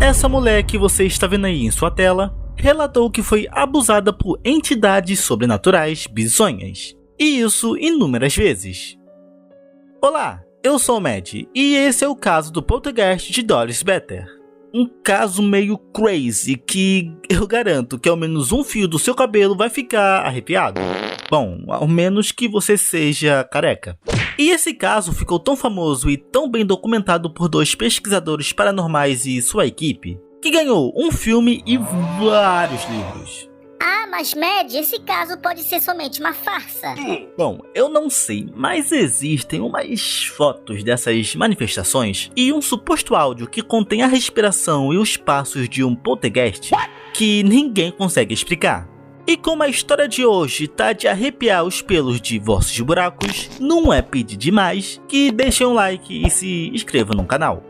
Essa mulher que você está vendo aí em sua tela relatou que foi abusada por entidades sobrenaturais bizonhas, e isso inúmeras vezes. Olá, eu sou o Mad, e esse é o caso do poltergeist de Doris Better. Um caso meio crazy que eu garanto que ao menos um fio do seu cabelo vai ficar arrepiado. Bom, ao menos que você seja careca. E esse caso ficou tão famoso e tão bem documentado por 2 pesquisadores paranormais e sua equipe, que ganhou um filme e vários livros. Ah, mas Mad, esse caso pode ser somente uma farsa. Bom, eu não sei, mas existem umas fotos dessas manifestações e um suposto áudio que contém a respiração e os passos de um poltergeist que ninguém consegue explicar. E como a história de hoje tá de arrepiar os pelos de vossos buracos, não é pedir demais que deixem um like e se inscrevam no canal.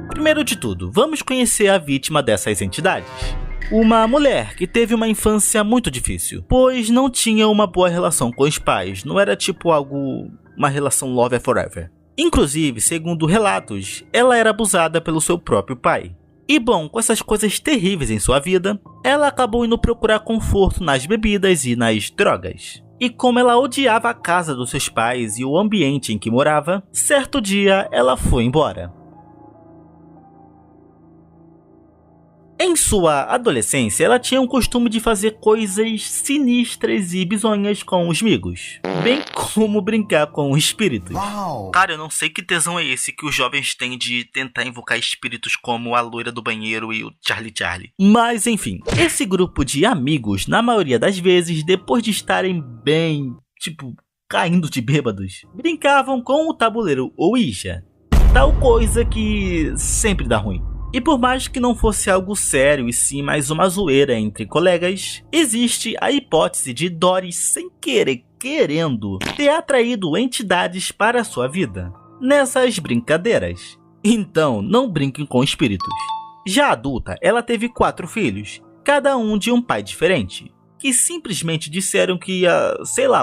Primeiro de tudo, vamos conhecer a vítima dessas entidades. Uma mulher que teve uma infância muito difícil, pois não tinha uma boa relação com os pais, não era tipo uma relação love é forever. Inclusive, segundo relatos, ela era abusada pelo seu próprio pai. E bom, com essas coisas terríveis em sua vida, ela acabou indo procurar conforto nas bebidas e nas drogas. E como ela odiava a casa dos seus pais e o ambiente em que morava, certo dia ela foi embora. Em sua adolescência, ela tinha o costume de fazer coisas sinistras e bizonhas com os amigos, bem como brincar com espíritos. Uau. Cara, eu não sei que tesão é esse que os jovens têm de tentar invocar espíritos como a loira do banheiro e o Charlie. Mas enfim, esse grupo de amigos, na maioria das vezes, depois de estarem bem, caindo de bêbados, brincavam com o tabuleiro Ouija, tal coisa que sempre dá ruim. E por mais que não fosse algo sério e sim mais uma zoeira entre colegas, existe a hipótese de Doris, sem querer querendo, ter atraído entidades para a sua vida nessas brincadeiras. Então, não brinquem com espíritos. Já adulta, ela teve 4 filhos, cada um de um pai diferente, que simplesmente disseram que ia,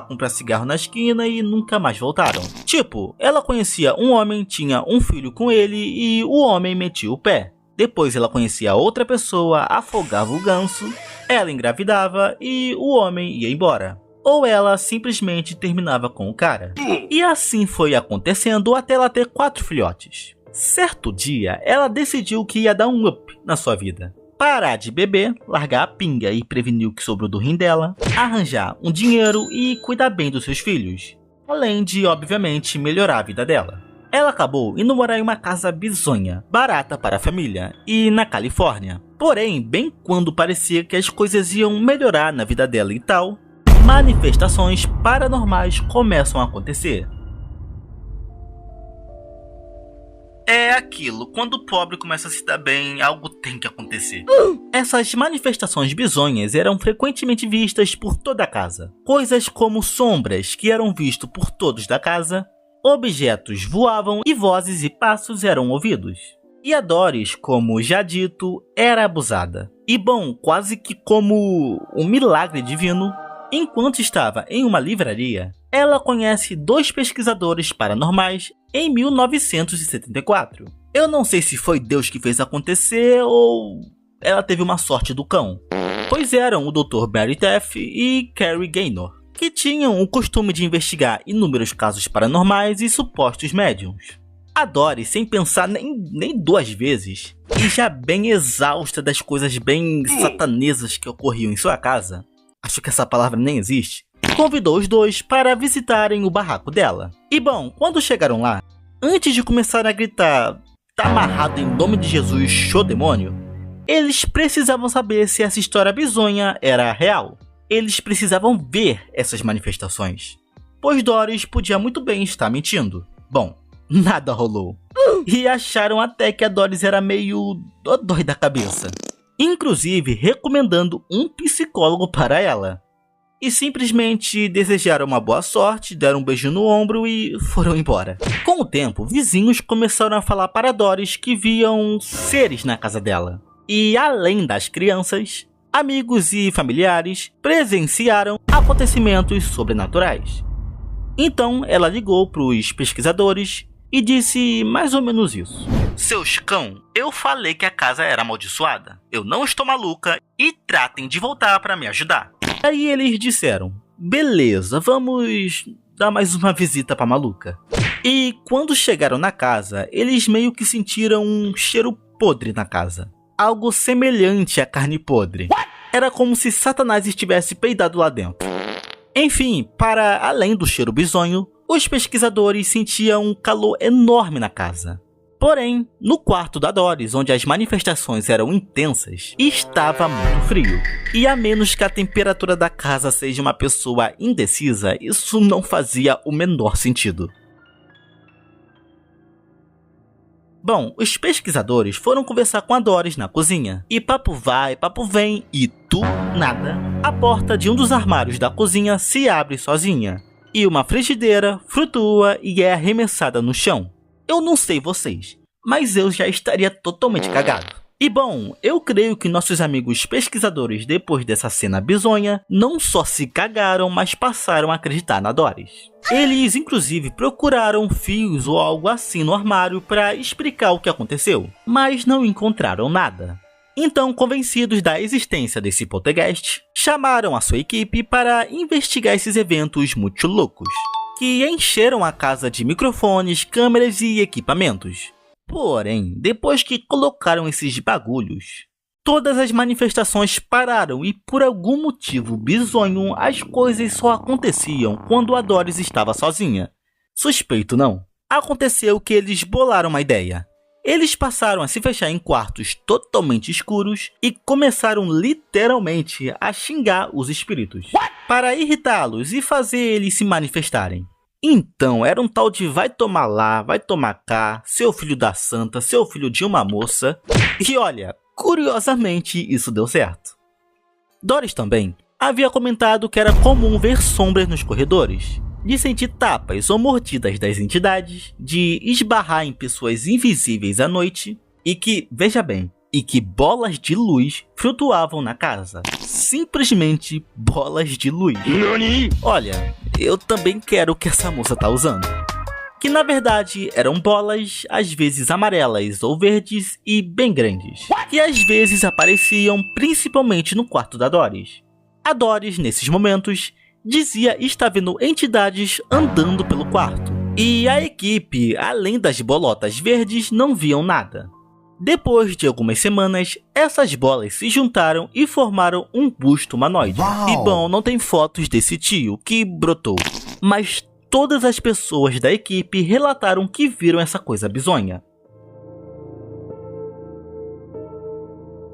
comprar cigarro na esquina e nunca mais voltaram. Tipo, ela conhecia um homem, tinha um filho com ele e o homem metia o pé. Depois ela conhecia outra pessoa, afogava o ganso, ela engravidava e o homem ia embora. Ou ela simplesmente terminava com o cara. E assim foi acontecendo até ela ter 4 filhotes. Certo dia, ela decidiu que ia dar um up na sua vida. Parar de beber, largar a pinga e prevenir o que sobrou do rim dela, arranjar um dinheiro e cuidar bem dos seus filhos. Além de, obviamente, melhorar a vida dela. Ela acabou indo morar em uma casa bizonha, barata para a família, e na Califórnia. Porém, bem quando parecia que as coisas iam melhorar na vida dela e tal, manifestações paranormais começam a acontecer. É aquilo, quando o pobre começa a se dar bem, algo tem que acontecer. Essas manifestações bizonhas eram frequentemente vistas por toda a casa. Coisas como sombras que eram vistas por todos da casa, objetos voavam e vozes e passos eram ouvidos. E a Doris, como já dito, era abusada. E bom, quase que como um milagre divino, enquanto estava em uma livraria, ela conhece 2 pesquisadores paranormais em 1974. Eu não sei se foi Deus que fez acontecer ou ela teve uma sorte do cão. Pois eram o Dr. Barry Taff e Carrie Gaynor, que tinham o costume de investigar inúmeros casos paranormais e supostos médiums. A Doris, sem pensar nem 2 vezes, e já bem exausta das coisas bem satanesas que ocorriam em sua casa, acho que essa palavra nem existe, convidou os 2 para visitarem o barraco dela. E bom, quando chegaram lá, antes de começar a gritar "tá amarrado em nome de Jesus, show demônio", eles precisavam saber se essa história bizonha era real. Eles precisavam ver essas manifestações, pois Doris podia muito bem estar mentindo. Bom, nada rolou. E acharam até que a Doris era meio dodói da cabeça, inclusive recomendando um psicólogo para ela. E simplesmente desejaram uma boa sorte, deram um beijo no ombro e foram embora. Com o tempo, vizinhos começaram a falar para Doris que viam seres na casa dela. E além das crianças, amigos e familiares presenciaram acontecimentos sobrenaturais. Então ela ligou para os pesquisadores e disse mais ou menos isso. Seus cão, eu falei que a casa era amaldiçoada. Eu não estou maluca e tratem de voltar para me ajudar. Aí eles disseram, beleza, vamos dar mais uma visita pra maluca. E quando chegaram na casa, eles meio que sentiram um cheiro podre na casa. Algo semelhante a carne podre. Era como se Satanás estivesse peidado lá dentro. Enfim, para além do cheiro bizonho, os pesquisadores sentiam um calor enorme na casa. Porém, no quarto da Doris, onde as manifestações eram intensas, estava muito frio. E a menos que a temperatura da casa seja uma pessoa indecisa, isso não fazia o menor sentido. Bom, os pesquisadores foram conversar com a Doris na cozinha. E papo vai, papo vem, e do nada, a porta de um dos armários da cozinha se abre sozinha. E uma frigideira flutua e é arremessada no chão. Eu não sei vocês, mas eu já estaria totalmente cagado. E bom, eu creio que nossos amigos pesquisadores, depois dessa cena bizonha, não só se cagaram, mas passaram a acreditar na Doris. Eles, inclusive, procuraram fios ou algo assim no armário para explicar o que aconteceu, mas não encontraram nada. Então, convencidos da existência desse poltergeist, chamaram a sua equipe para investigar esses eventos muito loucos, que encheram a casa de microfones, câmeras e equipamentos. Porém, depois que colocaram esses bagulhos, todas as manifestações pararam e por algum motivo bizonho as coisas só aconteciam quando a Doris estava sozinha. Suspeito não. Aconteceu que eles bolaram uma ideia. Eles passaram a se fechar em quartos totalmente escuros e começaram literalmente a xingar os espíritos, para irritá-los e fazer eles se manifestarem. Então, era um tal de vai tomar lá, vai tomar cá, seu filho da santa, seu filho de uma moça. E olha, curiosamente, isso deu certo. Doris também havia comentado que era comum ver sombras nos corredores, de sentir tapas ou mordidas das entidades, de esbarrar em pessoas invisíveis à noite e que, veja bem, e que bolas de luz flutuavam na casa. Simplesmente bolas de luz. Nani? Olha, eu também quero o que essa moça tá usando. Que na verdade eram bolas, às vezes amarelas ou verdes e bem grandes, que às vezes apareciam principalmente no quarto da Doris. A Doris, nesses momentos, dizia estar vendo entidades andando pelo quarto. E a equipe, além das bolotas verdes, não viam nada. Depois de algumas semanas, essas bolas se juntaram e formaram um busto humanoide. Uau. E bom, não tem fotos desse tio que brotou, mas todas as pessoas da equipe relataram que viram essa coisa bizonha.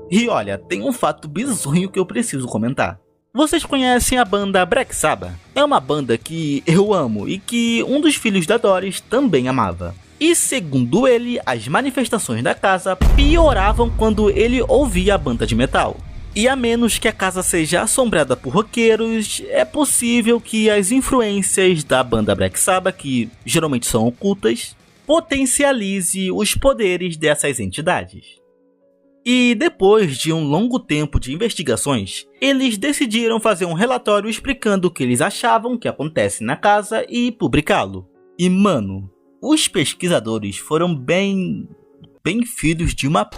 E olha, tem um fato bizonho que eu preciso comentar. Vocês conhecem a banda Black Sabbath? É uma banda que eu amo e que um dos filhos da Doris também amava. E segundo ele, as manifestações da casa pioravam quando ele ouvia a banda de metal. E a menos que a casa seja assombrada por roqueiros, é possível que as influências da banda Black Sabbath, que geralmente são ocultas, potencialize os poderes dessas entidades. E depois de um longo tempo de investigações, eles decidiram fazer um relatório explicando o que eles achavam que acontece na casa e publicá-lo. E mano, os pesquisadores foram bem filhos de uma p...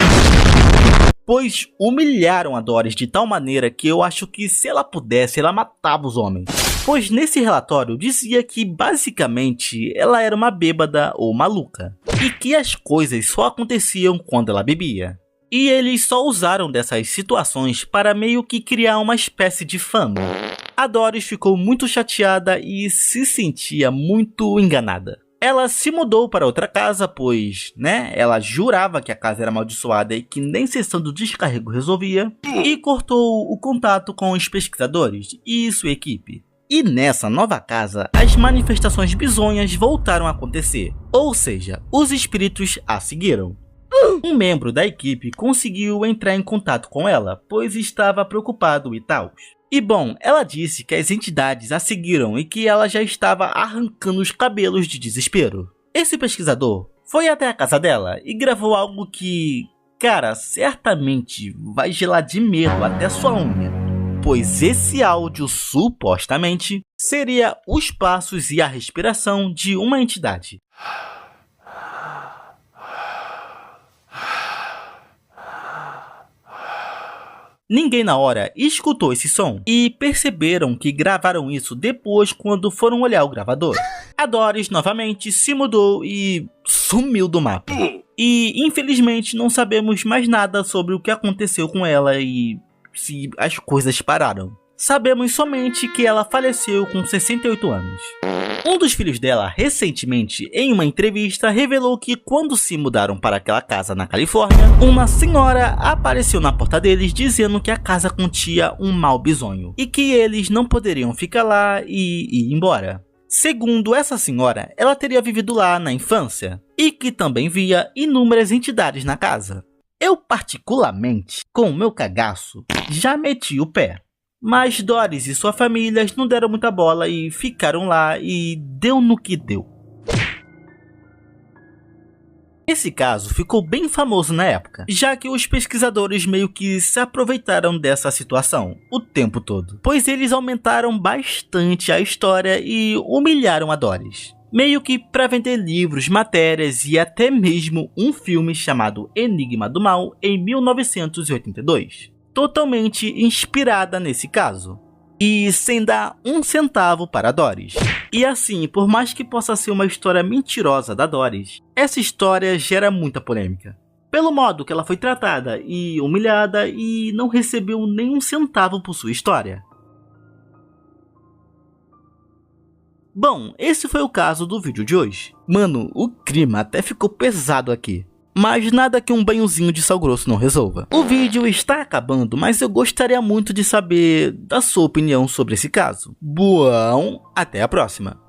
pois humilharam a Doris de tal maneira que eu acho que se ela pudesse, ela matava os homens. Pois nesse relatório dizia que basicamente ela era uma bêbada ou maluca, e que as coisas só aconteciam quando ela bebia. E eles só usaram dessas situações para meio que criar uma espécie de fama. A Doris ficou muito chateada e se sentia muito enganada. Ela se mudou para outra casa, pois, ela jurava que a casa era amaldiçoada e que nem sessão do descarrego resolvia, e cortou o contato com os pesquisadores e sua equipe. E nessa nova casa, as manifestações bizonhas voltaram a acontecer, ou seja, os espíritos a seguiram. Um membro da equipe conseguiu entrar em contato com ela, pois estava preocupado e tal. E bom, ela disse que as entidades a seguiram e que ela já estava arrancando os cabelos de desespero. Esse pesquisador foi até a casa dela e gravou algo que, cara, certamente vai gelar de medo até sua unha. Pois esse áudio, supostamente, seria os passos e a respiração de uma entidade. Ninguém na hora escutou esse som e perceberam que gravaram isso depois quando foram olhar o gravador. A Doris novamente se mudou e sumiu do mapa. E infelizmente não sabemos mais nada sobre o que aconteceu com ela e se as coisas pararam. Sabemos somente que ela faleceu com 68 anos. Um dos filhos dela, recentemente, em uma entrevista, revelou que quando se mudaram para aquela casa na Califórnia, uma senhora apareceu na porta deles dizendo que a casa continha um mau bizonho e que eles não poderiam ficar lá e ir embora. Segundo essa senhora, ela teria vivido lá na infância e que também via inúmeras entidades na casa. Eu, particularmente, com o meu cagaço, já meti o pé. Mas Doris e sua família não deram muita bola e ficaram lá e deu no que deu. Esse caso ficou bem famoso na época, já que os pesquisadores meio que se aproveitaram dessa situação o tempo todo, pois eles aumentaram bastante a história e humilharam a Doris. Meio que para vender livros, matérias e até mesmo um filme chamado Enigma do Mal em 1982. Totalmente inspirada nesse caso, e sem dar um centavo para Doris. E assim, por mais que possa ser uma história mentirosa da Doris, essa história gera muita polêmica. Pelo modo que ela foi tratada e humilhada e não recebeu nenhum centavo por sua história. Bom, esse foi o caso do vídeo de hoje. Mano, o clima até ficou pesado aqui. Mas nada que um banhozinho de sal grosso não resolva. O vídeo está acabando, mas eu gostaria muito de saber da sua opinião sobre esse caso. Bom, até a próxima.